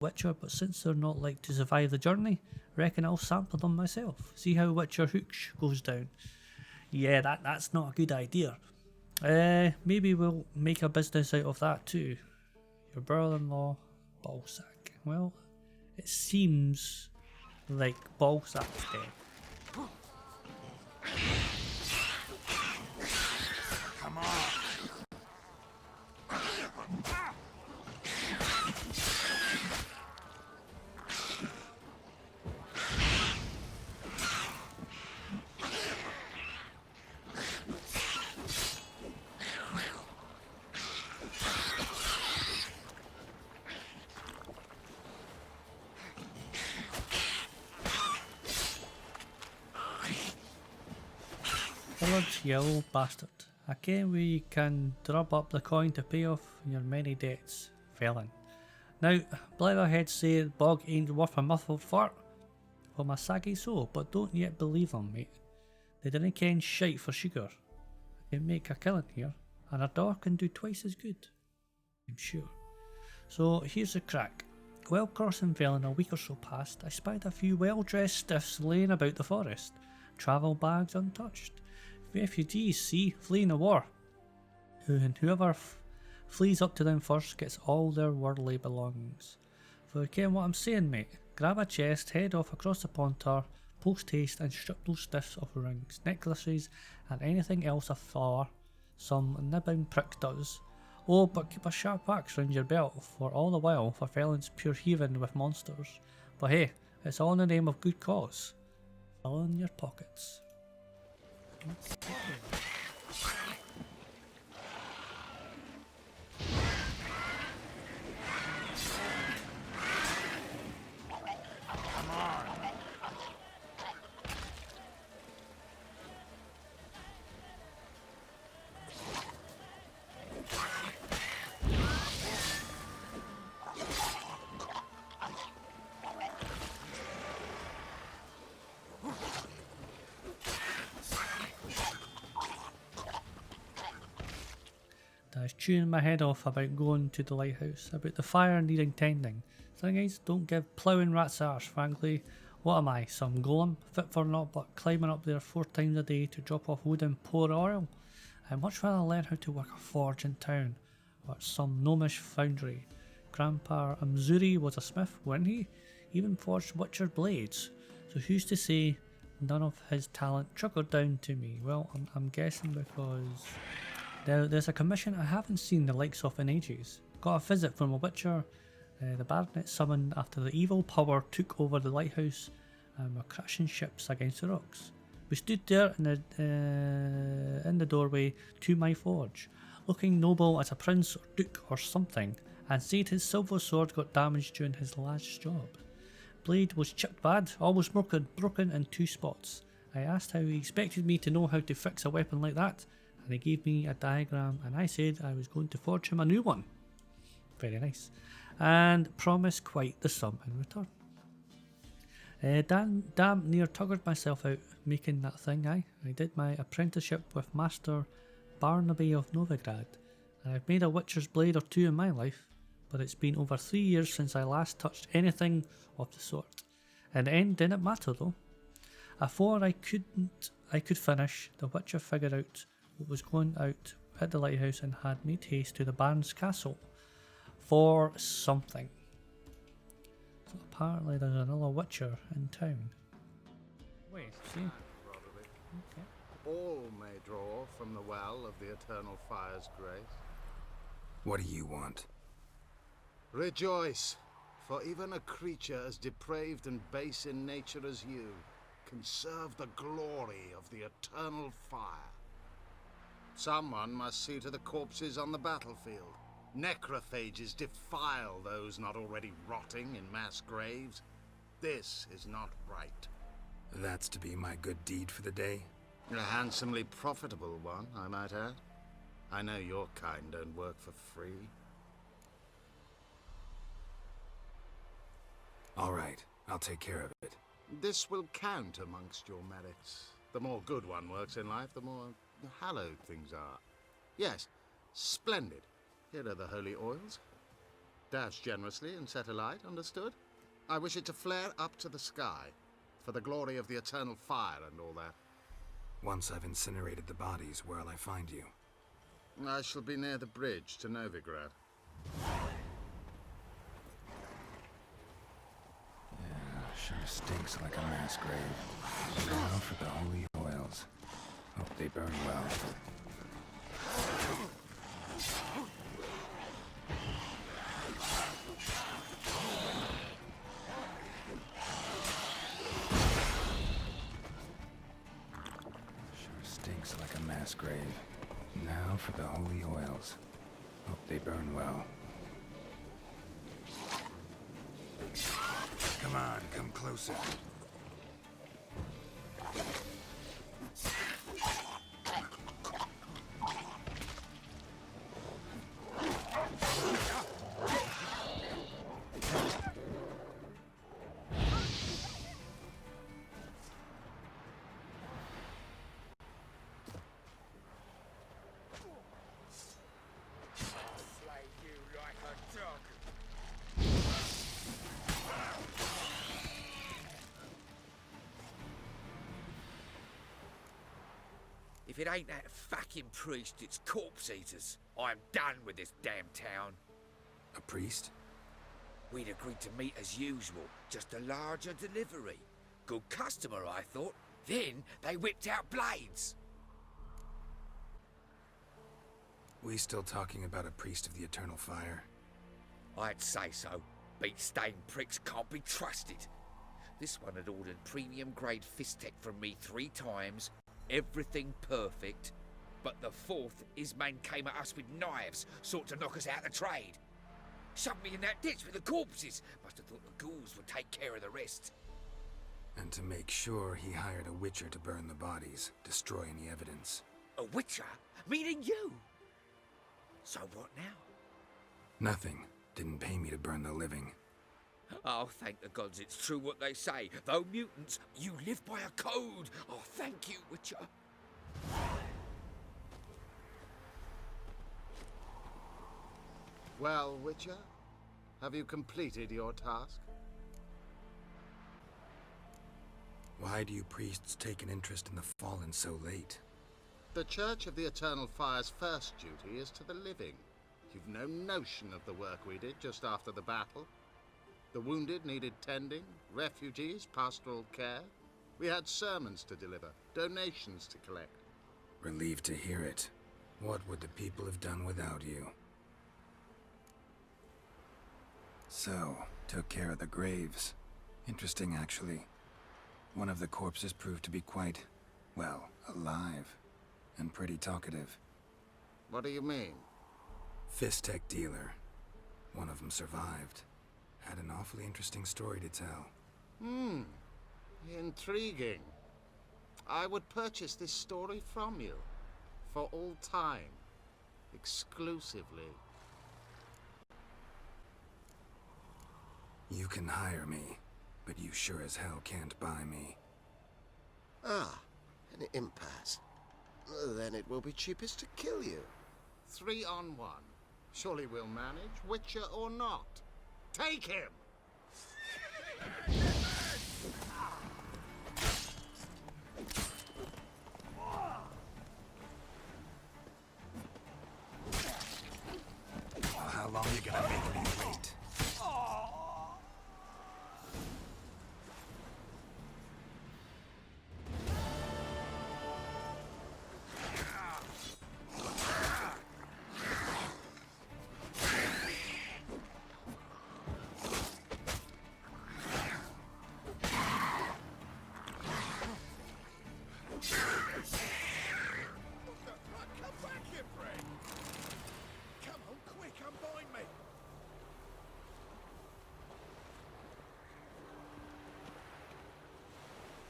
Witcher, but since they're not like to survive the journey, reckon I'll sample them myself. See how Witcher Hooch goes down. Yeah, that's not a good idea. Maybe we'll make a business out of that too. Your brother-in-law, Balzac. Well, it seems like Balzac's dead. Come on. Village, you old bastard. Again we can drop up the coin to pay off your many debts, felon. Now, blatherheads say the bog ain't worth a muffled fart. Well, my saggy so, but don't yet believe them, mate. They didn't ken shite for sugar. I can make a killing here, and a dog can do twice as good, I'm sure. So here's the crack. While crossing Velen a week or so past, I spied a few well-dressed stiffs laying about the forest, travel bags untouched. Refugees, see, fleeing the war. And whoever flees up to them first gets all their worldly belongings. For you ken what I'm saying, mate. Grab a chest, head off across the pontar, post haste and strip those stiffs of rings, necklaces and anything else afar some nibbing prick does. Oh, but keep a sharp axe round your belt, for all the while for Felon's pure heaving with monsters. But hey, it's all in the name of good cause. Fill in your pockets. I was chewing my head off about going to the lighthouse, about the fire needing tending. Thing is, don't give ploughing rat's arse, frankly. What am I, some golem, fit for naught but climbing up there 4 times a day to drop off wood and pour oil? I'd much rather learn how to work a forge in town, or at some gnomish foundry. Grandpa Amzuri was a smith, wasn't he? Even forged Witcher blades. So who's to say none of his talent trickled down to me? Well, I'm guessing because there's a commission I haven't seen the likes of in ages. Got a visit from a Witcher, the Baronet summoned after the evil power took over the lighthouse and were crashing ships against the rocks. We stood there in the doorway to my forge, looking noble as a prince or duke or something, and said his silver sword got damaged during his last job. Blade was chipped bad, almost broken in 2 spots. I asked how he expected me to know how to fix a weapon like that, and he gave me a diagram and I said I was going to forge him a new one. Very nice. And promised quite the sum in return. Damn near tuggered myself out making that thing, I did my apprenticeship with Master Barnaby of Novigrad, and I've made a Witcher's blade or 2 in my life, but it's been over 3 years since I last touched anything of the sort. In the end, didn't matter though. Afore I could finish, the Witcher figured out what was going out at the lighthouse and had made haste to the Baron's castle for something. So apparently there's another Witcher in town. Wait, see? Okay. All may draw from the well of the eternal fire's grace. What do you want? Rejoice, for even a creature as depraved and base in nature as you can serve the glory of the eternal fire. Someone must see to the corpses on the battlefield. Necrophages defile those not already rotting in mass graves. This is not right. That's to be my good deed for the day? A handsomely profitable one, I might add. I know your kind don't work for free. All right, I'll take care of it. This will count amongst your merits. The more good one works in life, the more hallowed things are. Yes, splendid. Here are the holy oils. Dash generously and set alight, understood? I wish it to flare up to the sky, for the glory of the eternal fire and all that. Once I've incinerated the bodies, where'll I find you? I shall be near the bridge to Novigrad. Yeah, sure stinks like a mass grave. Now for the holy oils. Hope they burn well. Sure stinks like a mass grave. Now for the holy oils. Hope they burn well. Come on, come closer. If it ain't that fucking priest, it's corpse eaters. I'm done with this damn town. A priest? We'd agreed to meet as usual, just a larger delivery. Good customer, I thought. Then they whipped out blades. We still talking about a priest of the eternal fire? I'd say so. Beat-stained pricks can't be trusted. This one had ordered premium-grade fist-tech from me 3 times. Everything perfect. But the 4th, his men came at us with knives, sought to knock us out of trade. Shoved me in that ditch with the corpses. Must have thought the ghouls would take care of the rest. And to make sure, he hired a witcher to burn the bodies, destroy any evidence. A witcher? Meaning you? So what now? Nothing. Didn't pay me to burn the living. Oh, thank the gods it's true what they say. Though mutants, you live by a code. Oh, thank you, Witcher. Well, Witcher, have you completed your task? Why do you priests take an interest in the fallen so late? The Church of the Eternal Fire's first duty is to the living. You've no notion of the work we did just after the battle. The wounded needed tending, refugees, pastoral care. We had sermons to deliver, donations to collect. Relieved to hear it. What would the people have done without you? So, took care of the graves. Interesting, actually. One of the corpses proved to be quite, well, alive. And pretty talkative. What do you mean? Fist-tech dealer. One of them survived. Had an awfully interesting story to tell. Intriguing. I would purchase this story from you. For all time. Exclusively. You can hire me, but you sure as hell can't buy me. Ah, an impasse. Then it will be cheapest to kill you. 3 on 1. Surely we'll manage, Witcher or not. Take him! Well, how long you gonna make me wait?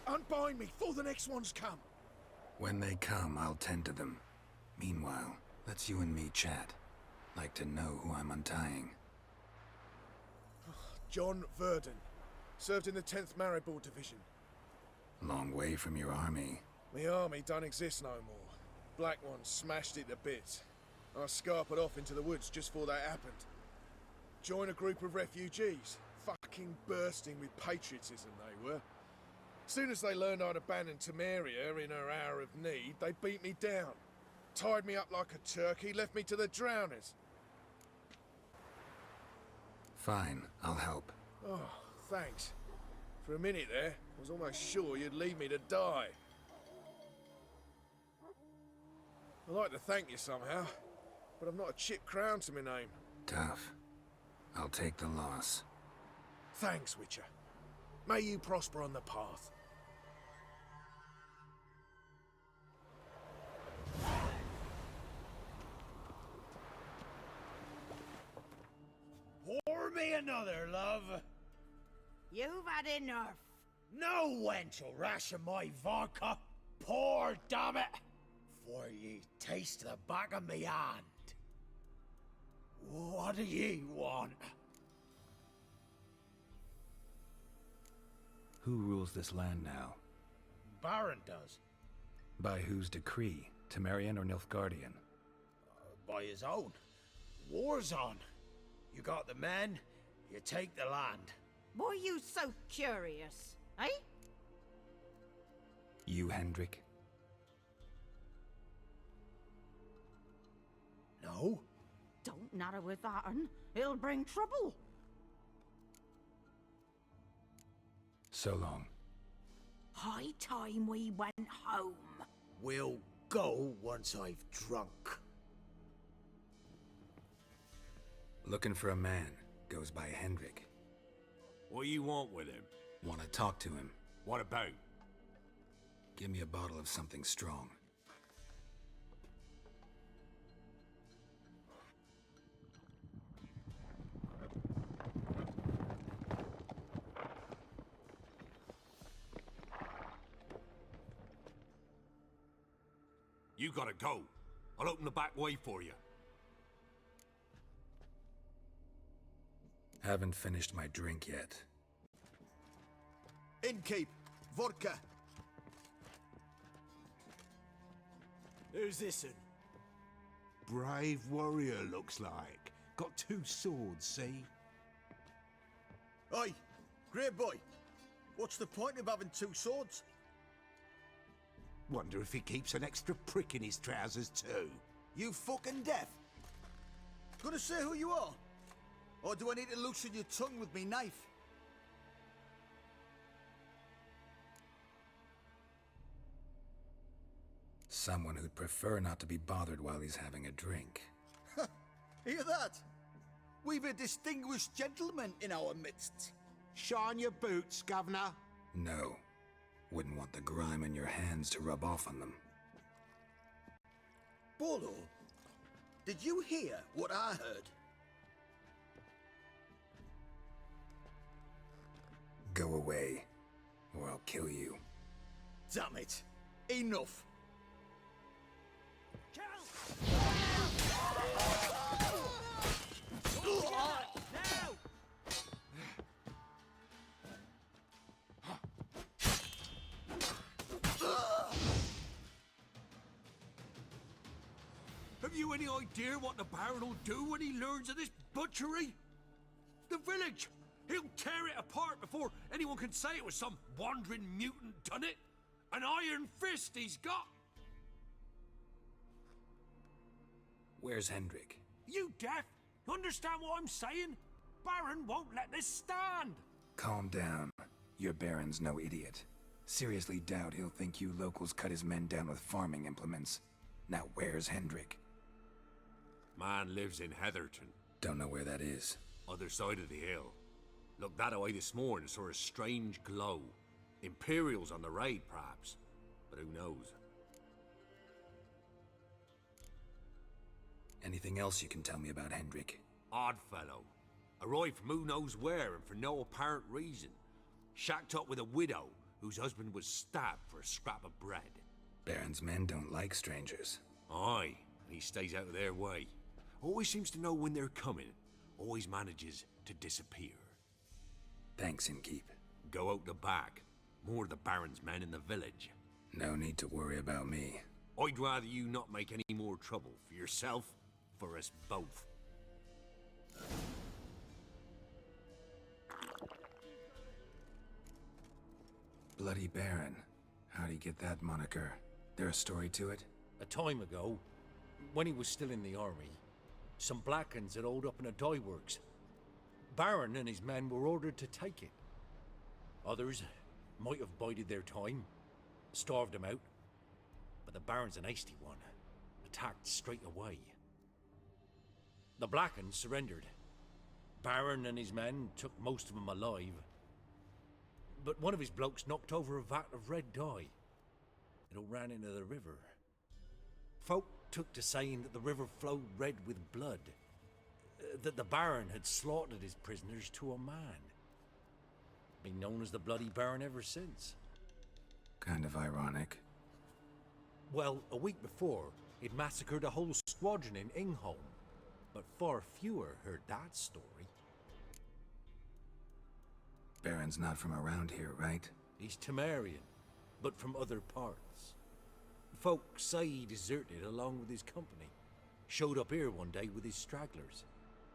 Unbind me before the next ones come. When they come, I'll tend to them. Meanwhile, let's you and me chat. Like to know who I'm untying. John Verdon. Served in the 10th Maribor Division. Long way from your army. My army don't exist no more. Black Ones smashed it to bits. I scarpered off into the woods just before that happened. Join a group of refugees. Fucking bursting with patriotism they were. Soon as they learned I'd abandoned Temeria in her hour of need, they beat me down. Tied me up like a turkey, left me to the drowners. Fine, I'll help. Oh, thanks. For a minute there, I was almost sure you'd leave me to die. I'd like to thank you somehow, but I've not a chip crown to my name. Tough. I'll take the loss. Thanks, Witcher. May you prosper on the path. Pour me another, love. You've had enough. No wench will ration my vodka. Pour, damn it, for ye taste the back of me hand. What do ye want? Who rules this land now? Baron does. By whose decree? Temerian or Nilfgaardian? By his own. War's on. You got the men, you take the land. Why are you so curious, eh? You, Hendrik? No? Don't natter with that, it'll bring trouble. So long. High time we went home. We'll go once I've drunk. Looking for a man. Goes by Hendrik. What you want with him? Want to talk to him. What about? Give me a bottle of something strong. You gotta go. I'll open the back way for you. Haven't finished my drink yet. Innkeep, vodka. Who's this in? Brave warrior, looks like. Got 2 swords, see? Oi, great boy. What's the point of having 2 swords? Wonder if he keeps an extra prick in his trousers too. You fucking deaf? Gonna say who you are? Or do I need to loosen your tongue with me knife? Someone who'd prefer not to be bothered while he's having a drink. Hear that? We've a distinguished gentleman in our midst. Shine your boots, governor. No. Wouldn't want the grime in your hands to rub off on them. Bolo, did you hear what I heard? Go away, or I'll kill you. Damn it. Enough. Have you any idea what the Baron will do when he learns of this butchery? The village! He'll tear it apart before anyone can say it was some wandering mutant done it. An iron fist he's got! Where's Hendrik? You deaf? You understand what I'm saying? Baron won't let this stand! Calm down. Your Baron's no idiot. Seriously doubt he'll think you locals cut his men down with farming implements. Now where's Hendrik? Man lives in Heatherton. Don't know where that is. Other side of the hill. Looked that away this morning, saw a strange glow. Imperials on the raid, perhaps. But who knows? Anything else you can tell me about Hendrik? Odd fellow. Arrived from who knows where and for no apparent reason. Shacked up with a widow whose husband was stabbed for a scrap of bread. Baron's men don't like strangers. Aye, and he stays out of their way. Always seems to know when they're coming. Always manages to disappear. Thanks, Innkeep. Go out the back. More of the Baron's men in the village. No need to worry about me. I'd rather you not make any more trouble for yourself, for us both. Bloody Baron. How'd he get that moniker? There a story to it? A time ago, when he was still in the army, some Blackens had holed up in a dye works. Baron and his men were ordered to take it. Others might have bided their time, starved him out. But the Baron's an hasty one, attacked straight away. The Blackens surrendered. Baron and his men took most of them alive. But one of his blokes knocked over a vat of red dye. It all ran into the river. Folk took to saying that the river flowed red with blood. That the Baron had slaughtered his prisoners to a man. Been known as the Bloody Baron ever since. Kind of ironic. Well, a week before, he'd massacred a whole squadron in Ingholm. But far fewer heard that story. Baron's not from around here, right? He's Temerian, but from other parts. Folk say he deserted along with his company. Showed up here one day with his stragglers.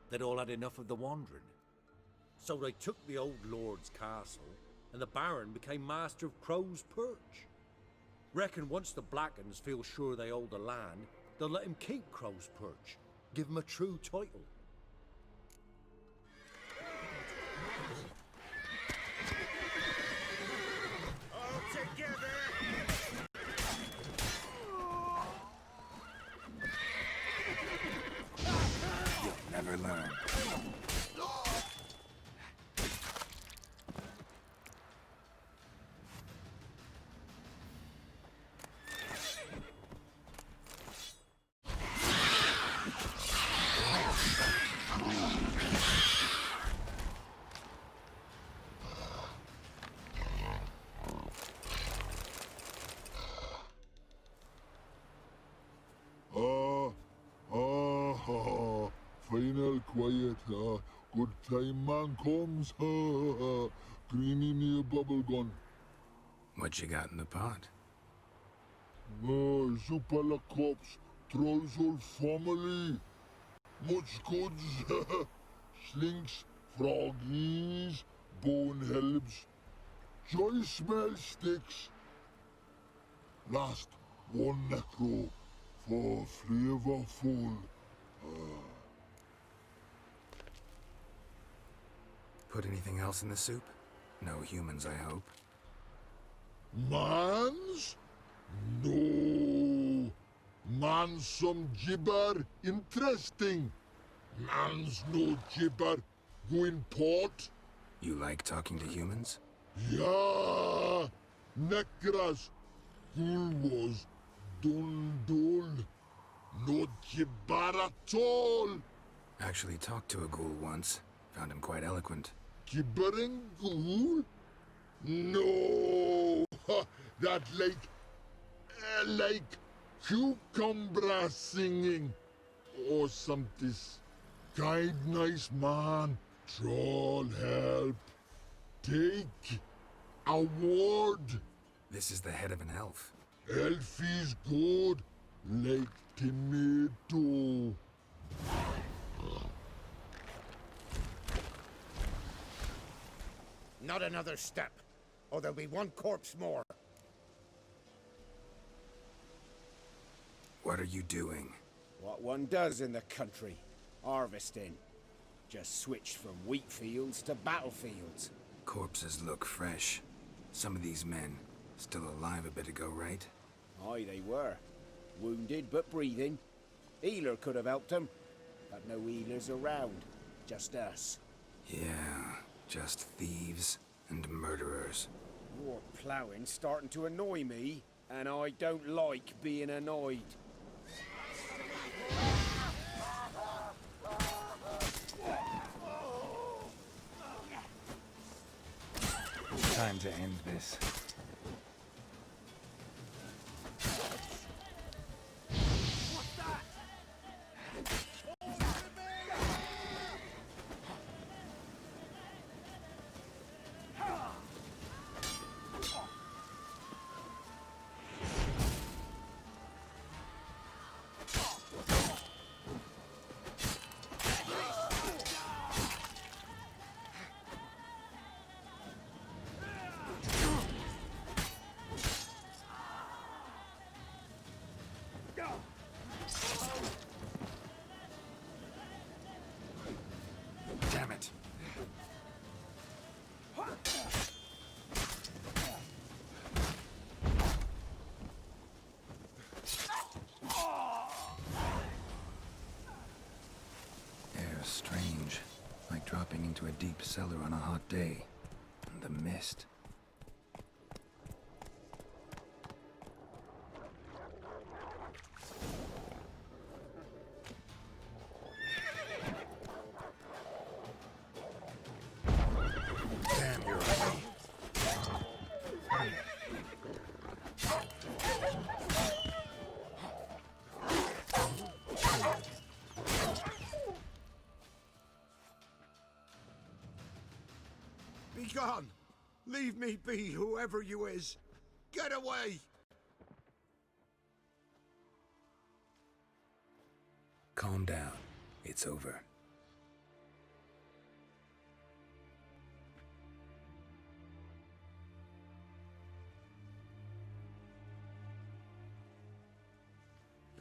They'd all had enough of the wandering. So they took the old lord's castle, and the Baron became master of Crow's Perch. Reckon once the Blackens feel sure they hold the land, they'll let him keep Crow's Perch. Give him a true title. Never learn. Final quiet, good time man comes, Greenie near bubble gun. What you got in the pot? Soup a la cops, trolls whole family. Much goods, slinks, froggies, bone helps, joy smell sticks. Last one necro for flavorful. Put anything else in the soup? No humans, I hope. Mans? No. Mans some gibber interesting. Mans no gibber going port. You like talking to humans? Yeah. Necras. Cool was dundul. No gibber at all. Actually talked to a ghoul once. Found him quite eloquent. Gibbering ghoul? No, that like cucumber singing or something. Kind nice man, troll help. Take award. This is the head of an elf. Elf is good, like tomato. Not another step, or there'll be one corpse more. What are you doing? What one does in the country. Harvesting. Just switched from wheat fields to battlefields. Corpses look fresh. Some of these men still alive a bit ago, right? Aye, they were. Wounded but breathing. Healer could have helped them, but no healers around. Just us. Yeah, just thieves and murderers. Your ploughing's starting to annoy me, and I don't like being annoyed. Time to end this. dropping into a deep cellar on a hot day. And the mist. Damn, you're right. Be gone! Leave me be, whoever you is! Get away! Calm down. It's over.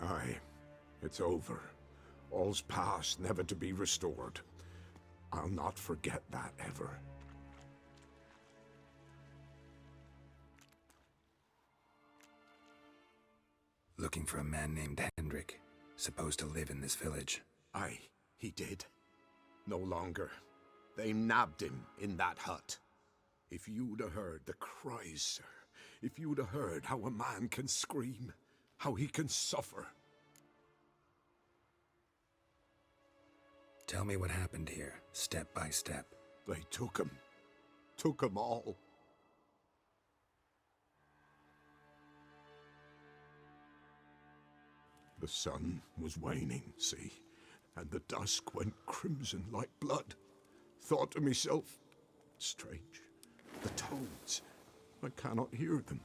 Aye, it's over. All's past, never to be restored. I'll not forget that ever. Looking for a man named Hendrik, supposed to live in this village. Aye, he did. No longer. They nabbed him in that hut. If you'd have heard the cries, sir. If you'd have heard how a man can scream, how he can suffer. Tell me what happened here, step by step. They took him. Took 'em all. The sun was waning, see, and the dusk went crimson like blood. Thought to myself, strange, the toads, I cannot hear them.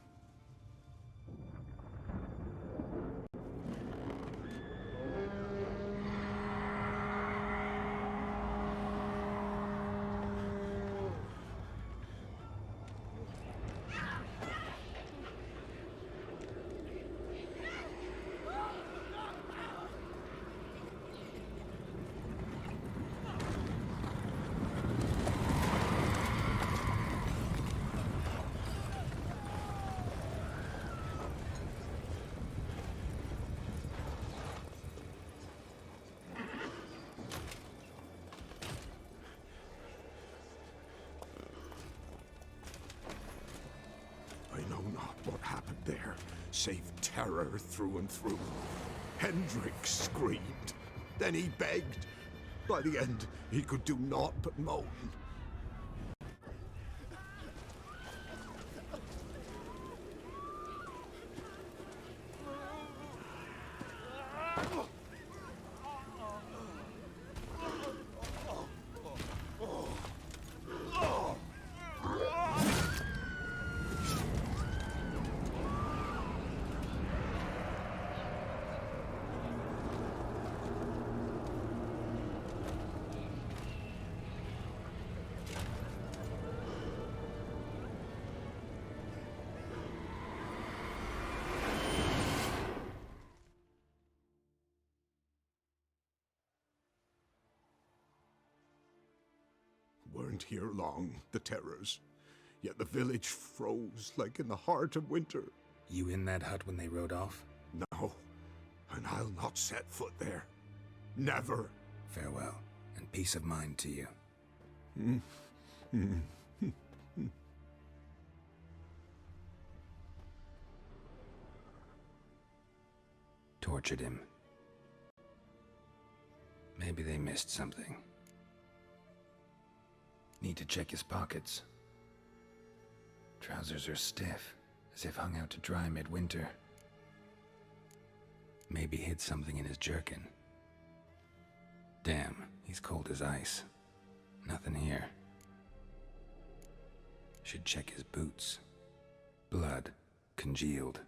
What happened there, save terror through and through. Hendrik screamed, then he begged. By the end, he could do naught but moan. Weren't here long, the terrors. Yet the village froze like in the heart of winter. You in that hut when they rode off? No, and I'll not set foot there. Never. Farewell, and peace of mind to you. Tortured him. Maybe they missed something. Need to check his pockets. Trousers are stiff, as if hung out to dry midwinter. Maybe hid something in his jerkin. Damn, he's cold as ice. Nothing here. Should check his boots. Blood, congealed.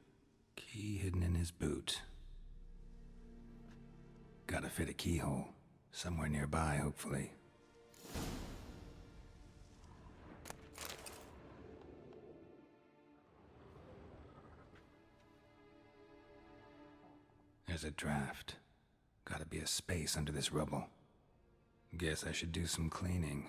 Key hidden in his boot. Gotta fit a keyhole. Somewhere nearby, hopefully. There's a draft. Gotta be a space under this rubble. Guess I should do some cleaning.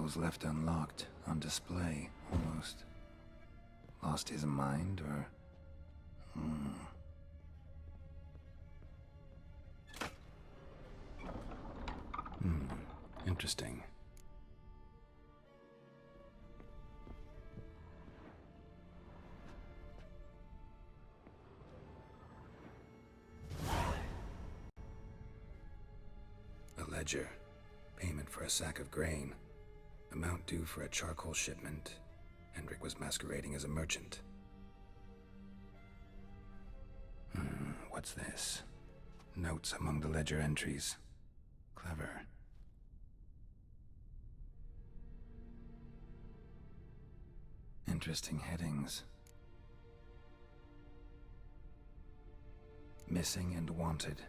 jewels left unlocked, on display, almost. Lost his mind, or... Interesting. A ledger. Payment for a sack of grain. Amount due for a charcoal shipment. Hendrik was masquerading as a merchant. What's this? Notes among the ledger entries. Clever. Interesting headings. Missing and wanted.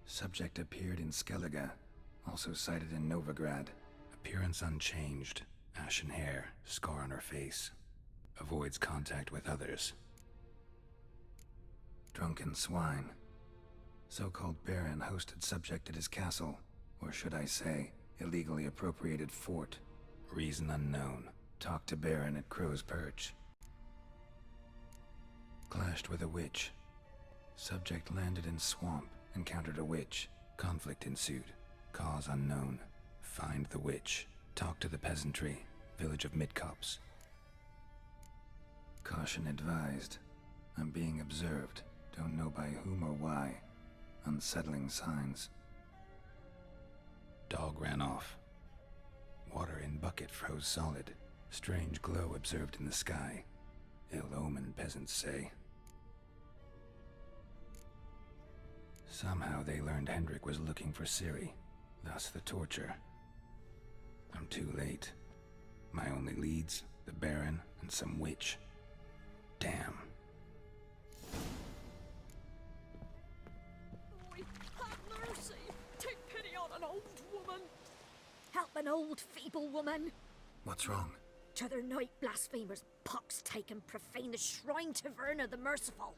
Subject appeared in Skellige, also sighted in Novigrad. Appearance unchanged. Ashen hair, scar on her face. Avoids contact with others. Drunken swine. So-called baron hosted subject at his castle, or should I say, illegally appropriated fort. Reason unknown. Talked to baron at Crow's Perch. Clashed with a witch. Subject landed in swamp, encountered a witch. Conflict ensued. Cause unknown. Find the witch. Talk to the peasantry. Village of Midcopse. Caution advised. I'm being observed. Don't know by whom or why. Unsettling signs. Dog ran off. Water in bucket froze solid. Strange glow observed in the sky. Ill omen, peasants say. Somehow they learned Hendrik was looking for Ciri. Thus the torture. I'm too late. My only leads, the Baron and some witch. Damn. Boy, have mercy! Take pity on an old woman! Help an old, feeble woman! What's wrong? T'other night, blasphemers, pox take and profane the shrine to Verna the Merciful.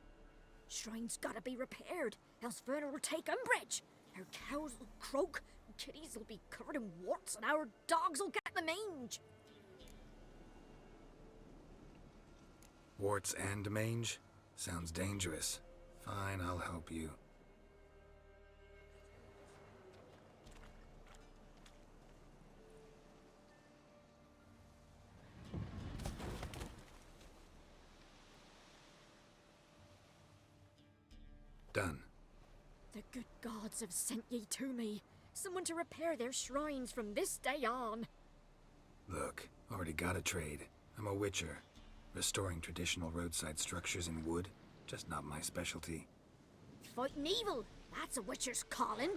Shrine's gotta be repaired, else Verna will take umbrage. Our cows will croak, kitties will be covered in warts, and our dogs will get the mange. Warts and mange? Sounds dangerous. Fine, I'll help you. Done. The good gods have sent ye to me. Someone to repair their shrines from this day on. Look, already got a trade. I'm a witcher. Restoring traditional roadside structures in wood, just not my specialty. Fighting evil, that's a witcher's calling.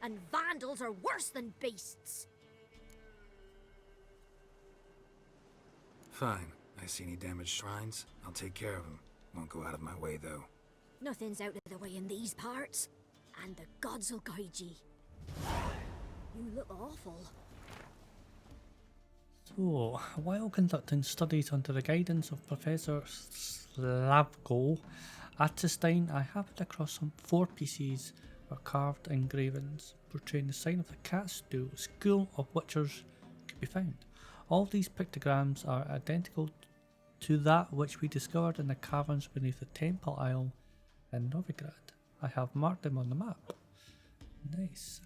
And vandals are worse than beasts. Fine. I see any damaged shrines, I'll take care of them. Won't go out of my way, though. Nothing's out of the way in these parts, and the gods will guide ye. You look awful. So, while conducting studies under the guidance of Professor Slavko Atestein, I happened across some 4 pieces of carved engravings portraying the sign of the Catstool School of Witchers could be found. All these pictograms are identical to that which we discovered in the caverns beneath the Temple Isle in Novigrad. I have marked them on the map. Nice.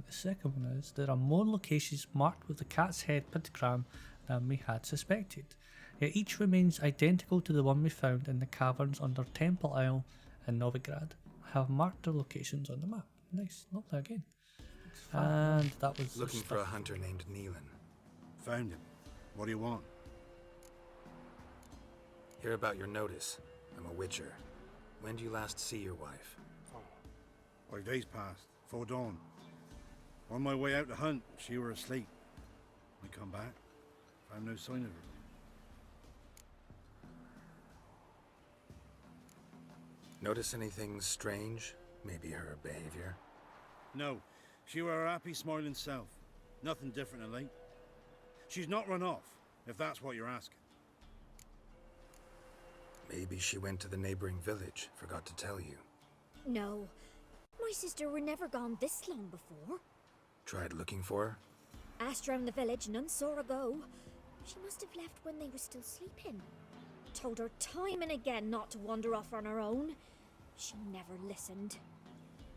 The second one is, there are more locations marked with the cat's head pentagram than we had suspected. Yet each remains identical to the one we found in the caverns under Temple Isle in Novigrad. I have marked the locations on the map. Nice, lovely again. And that was looking for a hunter named Neelan. Found him. What do you want? Hear about your notice. I'm a witcher. When do you last see your wife? 5 days past, 'fore dawn. On my way out to hunt, she were asleep. I come back, found no sign of her. Notice anything strange? Maybe her behavior? No, she were her happy, smiling self. Nothing different of late. She's not run off, if that's what you're asking. Maybe she went to the neighboring village, forgot to tell you. No, my sister were never gone this long before. Tried looking for her? Asked round the village, none saw her go. She must have left when they were still sleeping. Told her time and again not to wander off on her own. She never listened.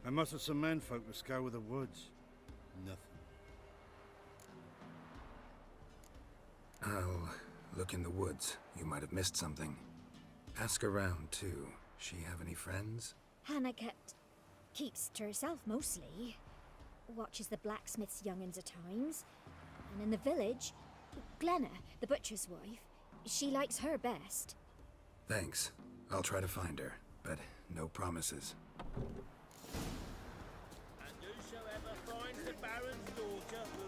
I mustered some menfolk to scour the woods. Nothing. I'll look in the woods. You might have missed something. Ask around, too. She have any friends? Hannah keeps to herself mostly. Watches the blacksmith's young'uns at times. And in the village, Glenna, the butcher's wife, she likes her best. Thanks. I'll try to find her, but no promises. And whosoever finds the Baron's daughter will